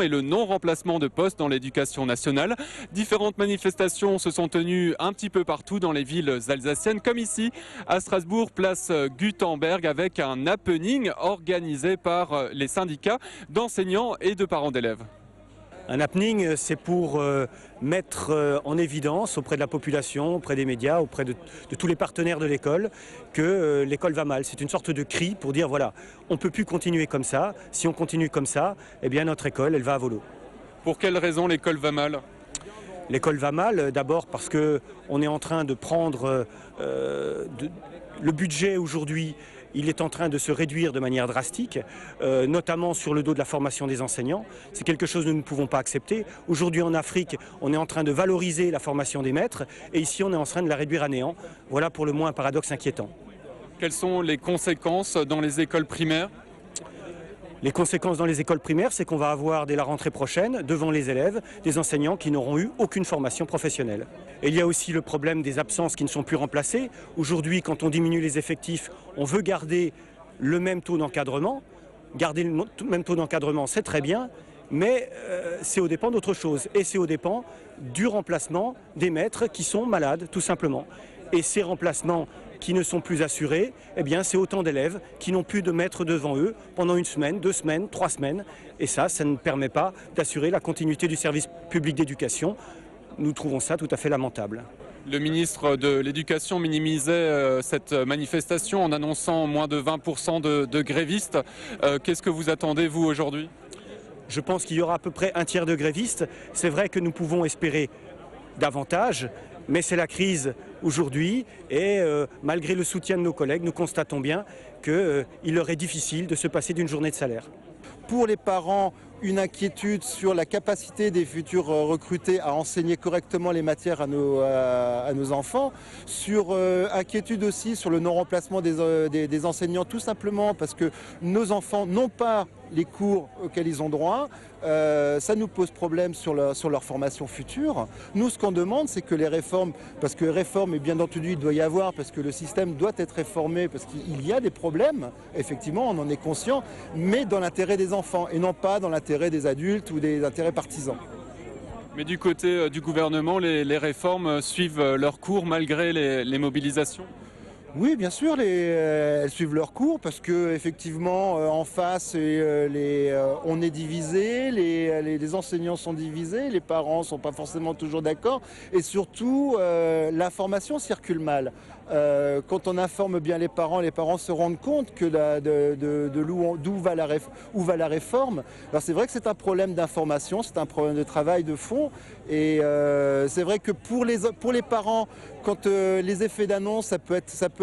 Et le non-remplacement de postes dans l'éducation nationale. Différentes manifestations se sont tenues un petit peu partout dans les villes alsaciennes, comme ici à Strasbourg, place Gutenberg, avec un happening organisé par les syndicats d'enseignants et de parents d'élèves. Un happening, c'est pour mettre en évidence auprès de la population, auprès des médias, auprès de tous les partenaires de l'école, que l'école va mal. C'est une sorte de cri pour dire voilà, on ne peut plus continuer comme ça. Si on continue comme ça, eh bien notre école, elle va à volo. Pour quelles raisons l'école va mal ? L'école va mal, d'abord parce qu'on est en train de prendre le budget aujourd'hui. Il est en train de se réduire de manière drastique, notamment sur le dos de la formation des enseignants. C'est quelque chose que nous ne pouvons pas accepter. Aujourd'hui en Afrique, on est en train de valoriser la formation des maîtres et ici on est en train de la réduire à néant. Voilà pour le moins un paradoxe inquiétant. Quelles sont les conséquences dans les écoles primaires ? Les conséquences dans les écoles primaires, c'est qu'on va avoir dès la rentrée prochaine, devant les élèves, des enseignants qui n'auront eu aucune formation professionnelle. Et il y a aussi le problème des absences qui ne sont plus remplacées. Aujourd'hui, quand on diminue les effectifs, on veut garder le même taux d'encadrement. Garder le même taux d'encadrement, c'est très bien, mais c'est aux dépens d'autre chose. Et c'est aux dépens du remplacement des maîtres qui sont malades, tout simplement. Et ces remplacements qui ne sont plus assurés, eh bien c'est autant d'élèves qui n'ont plus de maître devant eux pendant une semaine, 2 semaines, 3 semaines. Et ça ne permet pas d'assurer la continuité du service public d'éducation. Nous trouvons ça tout à fait lamentable. Le ministre de l'Éducation minimisait cette manifestation en annonçant moins de 20% de grévistes. Qu'est-ce que vous attendez, vous, aujourd'hui ? Je pense qu'il y aura à peu près un tiers de grévistes. C'est vrai que nous pouvons espérer davantage, mais c'est la crise aujourd'hui et malgré le soutien de nos collègues, nous constatons bien qu'il leur est difficile de se passer d'une journée de salaire. Pour les parents, une inquiétude sur la capacité des futurs recrutés à enseigner correctement les matières à nos enfants, sur inquiétude aussi sur le non-remplacement des enseignants, tout simplement parce que nos enfants n'ont pas les cours auxquels ils ont droit. Ça nous pose problème sur leur formation future. Nous, ce qu'on demande, c'est que les réformes, parce que réformes, et bien entendu, il doit y avoir, parce que le système doit être réformé, parce qu'il y a des problèmes, effectivement, on en est conscient, mais dans l'intérêt des enfants et non pas dans l'intérêt des adultes ou des intérêts partisans. Mais du côté du gouvernement, les réformes suivent leur cours malgré les mobilisations ? Oui, bien sûr, elles suivent leur cours parce que effectivement, en face, on est divisé, les enseignants sont divisés, les parents sont pas forcément toujours d'accord, et surtout, l'information circule mal. Quand on informe bien les parents se rendent compte que où va la réforme. Alors c'est vrai que c'est un problème d'information, c'est un problème de travail de fond, et c'est vrai que pour les parents, quand les effets d'annonce, ça peut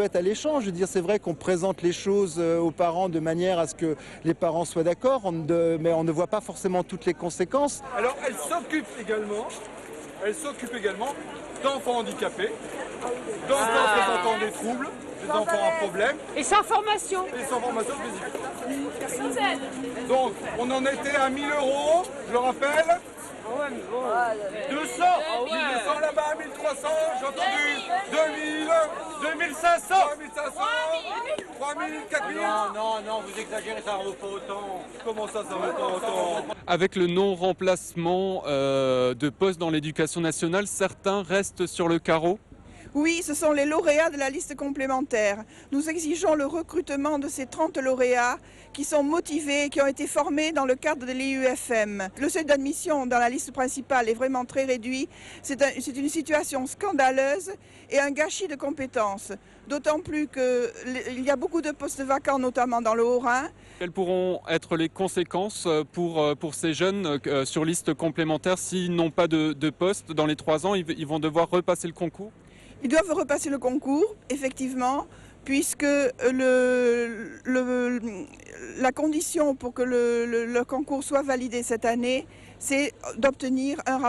être alléchant. Je veux dire, c'est vrai qu'on présente les choses aux parents de manière à ce que les parents soient d'accord, mais on ne voit pas forcément toutes les conséquences. Alors, elle s'occupe également d'enfants handicapés, d'enfants présentant des troubles, des enfants à problème. Et sans formation. Et sans formation spécifique. Donc, on en était à 1000 €, je le rappelle. 200, 1200 là-bas, 1300, j'ai entendu 2000, 2500, 3000, 4000. Non, vous exagérez, ça ne vaut pas autant. Comment ça vaut pas autant? Avec le non-remplacement de postes dans l'éducation nationale, certains restent sur le carreau. Oui, ce sont les lauréats de la liste complémentaire. Nous exigeons le recrutement de ces 30 lauréats qui sont motivés et qui ont été formés dans le cadre de l'IUFM. Le seuil d'admission dans la liste principale est vraiment très réduit. C'est une situation scandaleuse et un gâchis de compétences. D'autant plus qu'il y a beaucoup de postes vacants, notamment dans le Haut-Rhin. Quelles pourront être les conséquences pour ces jeunes sur liste complémentaire s'ils n'ont pas de poste dans les 3 ans? Ils vont devoir repasser le concours? Ils doivent repasser le concours, effectivement, puisque la condition pour que le concours soit validé cette année, c'est d'obtenir un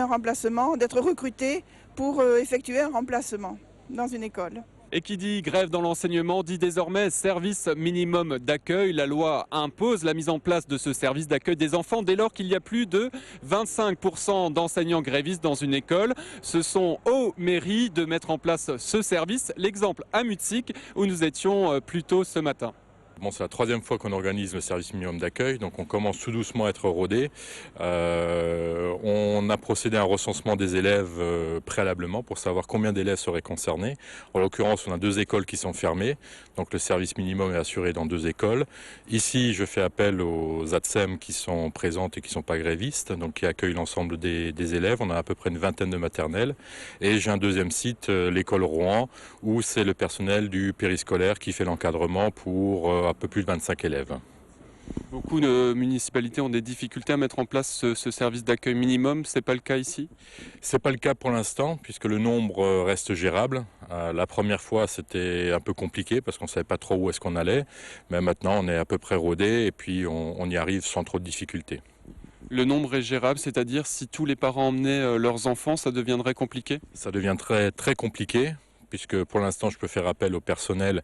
remplacement, d'être recruté pour effectuer un remplacement dans une école. Et qui dit grève dans l'enseignement dit désormais service minimum d'accueil. La loi impose la mise en place de ce service d'accueil des enfants dès lors qu'il y a plus de 25% d'enseignants grévistes dans une école. Ce sont aux mairies de mettre en place ce service. L'exemple à Mutzig où nous étions plus tôt ce matin. Bon, c'est la troisième fois qu'on organise le service minimum d'accueil, donc on commence tout doucement à être rodé. On a procédé à un recensement des élèves préalablement pour savoir combien d'élèves seraient concernés. En l'occurrence, on a 2 écoles qui sont fermées, donc le service minimum est assuré dans 2 écoles. Ici, je fais appel aux ATSEM qui sont présentes et qui ne sont pas grévistes, donc qui accueillent l'ensemble des élèves. On a à peu près une vingtaine de maternelles. Et j'ai un deuxième site, l'école Rouen, où c'est le personnel du périscolaire qui fait l'encadrement pour un peu plus de 25 élèves. Beaucoup de municipalités ont des difficultés à mettre en place ce service d'accueil minimum. Ce n'est pas le cas ici? Ce n'est pas le cas pour l'instant, puisque le nombre reste gérable. La première fois, c'était un peu compliqué, parce qu'on ne savait pas trop où est-ce qu'on allait. Mais maintenant, on est à peu près rodé, et puis on y arrive sans trop de difficultés. Le nombre est gérable, c'est-à-dire si tous les parents emmenaient leurs enfants, ça deviendrait compliqué? Ça devient très, très compliqué, puisque pour l'instant, je peux faire appel au personnel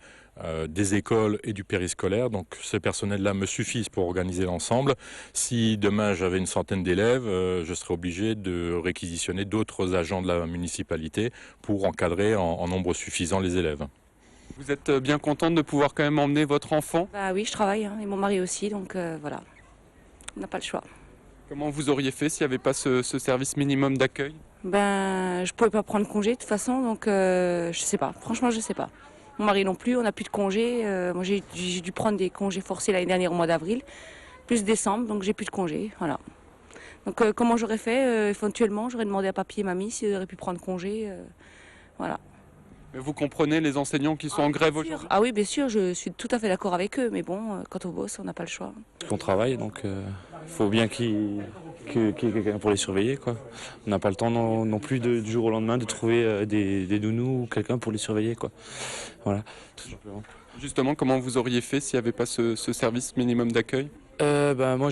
des écoles et du périscolaire. Donc ces personnels-là me suffisent pour organiser l'ensemble. Si demain j'avais une centaine d'élèves, je serais obligé de réquisitionner d'autres agents de la municipalité pour encadrer en nombre suffisant les élèves. Vous êtes bien contente de pouvoir quand même emmener votre enfant? Bah oui, je travaille et mon mari aussi, donc voilà, on n'a pas le choix. Comment vous auriez fait s'il n'y avait pas ce service minimum d'accueil? Ben, je pouvais pas prendre congé de toute façon, donc je sais pas. Franchement, je sais pas. Mon mari non plus, on n'a plus de congés. Moi, j'ai dû prendre des congés forcés l'année dernière au mois d'avril, plus décembre, donc j'ai plus de congés. Voilà. Donc comment j'aurais fait? Éventuellement, j'aurais demandé à papy et mamie s'ils auraient pu prendre congé. Voilà. Mais vous comprenez les enseignants qui sont en grève aujourd'hui? Ah oui, bien sûr, je suis tout à fait d'accord avec eux, mais bon, quand on bosse, on n'a pas le choix. On travaille, donc il faut bien qu'il y ait quelqu'un pour les surveiller, quoi. On n'a pas le temps non plus du jour au lendemain de trouver des nounous ou quelqu'un pour les surveiller, quoi. Voilà, tout simplement. Justement, comment vous auriez fait s'il n'y avait pas ce service minimum d'accueil? Moi,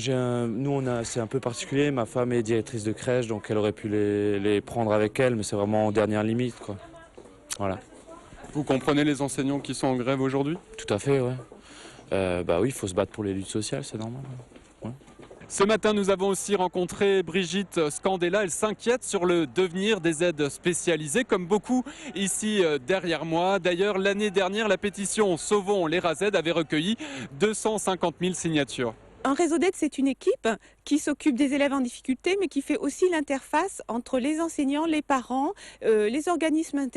c'est un peu particulier. Ma femme est directrice de crèche, donc elle aurait pu les prendre avec elle, mais c'est vraiment en dernière limite, quoi. Voilà. Vous comprenez les enseignants qui sont en grève aujourd'hui? Tout à fait, ouais. Oui, il faut se battre pour les luttes sociales, c'est normal. Ouais. Ce matin, nous avons aussi rencontré Brigitte Scandella. Elle s'inquiète sur le devenir des aides spécialisées, comme beaucoup ici derrière moi. D'ailleurs, l'année dernière, la pétition Sauvons les RASED avait recueilli 250 000 signatures. Un réseau d'aide, c'est une équipe qui s'occupe des élèves en difficulté, mais qui fait aussi l'interface entre les enseignants, les parents, les organismes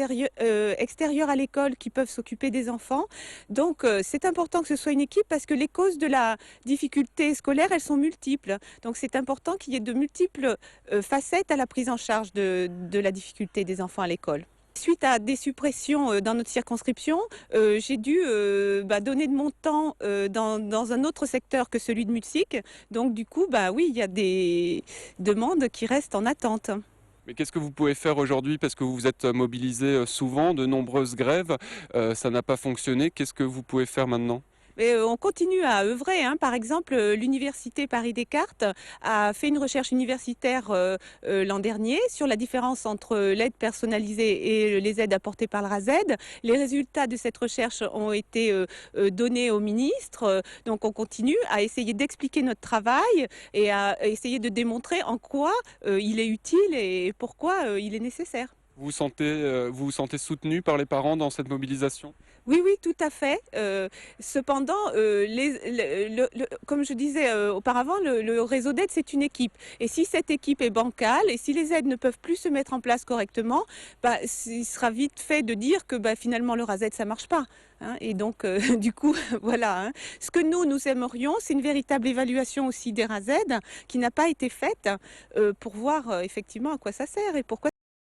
extérieurs à l'école qui peuvent s'occuper des enfants. Donc c'est important que ce soit une équipe parce que les causes de la difficulté scolaire, elles sont multiples. Donc c'est important qu'il y ait de multiples facettes à la prise en charge de la difficulté des enfants à l'école. Suite à des suppressions dans notre circonscription, j'ai dû donner de mon temps dans un autre secteur que celui de musique. Donc du coup, oui, il y a des demandes qui restent en attente. Mais qu'est-ce que vous pouvez faire aujourd'hui? Parce que vous vous êtes mobilisé souvent, de nombreuses grèves, ça n'a pas fonctionné. Qu'est-ce que vous pouvez faire maintenant? On continue à œuvrer. Par exemple, l'université Paris-Descartes a fait une recherche universitaire l'an dernier sur la différence entre l'aide personnalisée et les aides apportées par le RASED. Les résultats de cette recherche ont été donnés au ministre. Donc on continue à essayer d'expliquer notre travail et à essayer de démontrer en quoi il est utile et pourquoi il est nécessaire. Vous vous sentez soutenu par les parents dans cette mobilisation? Oui, tout à fait. Cependant, comme je disais auparavant, le réseau d'aide, c'est une équipe. Et si cette équipe est bancale et si les aides ne peuvent plus se mettre en place correctement, il sera vite fait de dire que finalement le RASED, ça ne marche pas. Et donc, du coup, voilà. Ce que nous aimerions, c'est une véritable évaluation aussi des RASED qui n'a pas été faite pour voir effectivement à quoi ça sert et pourquoi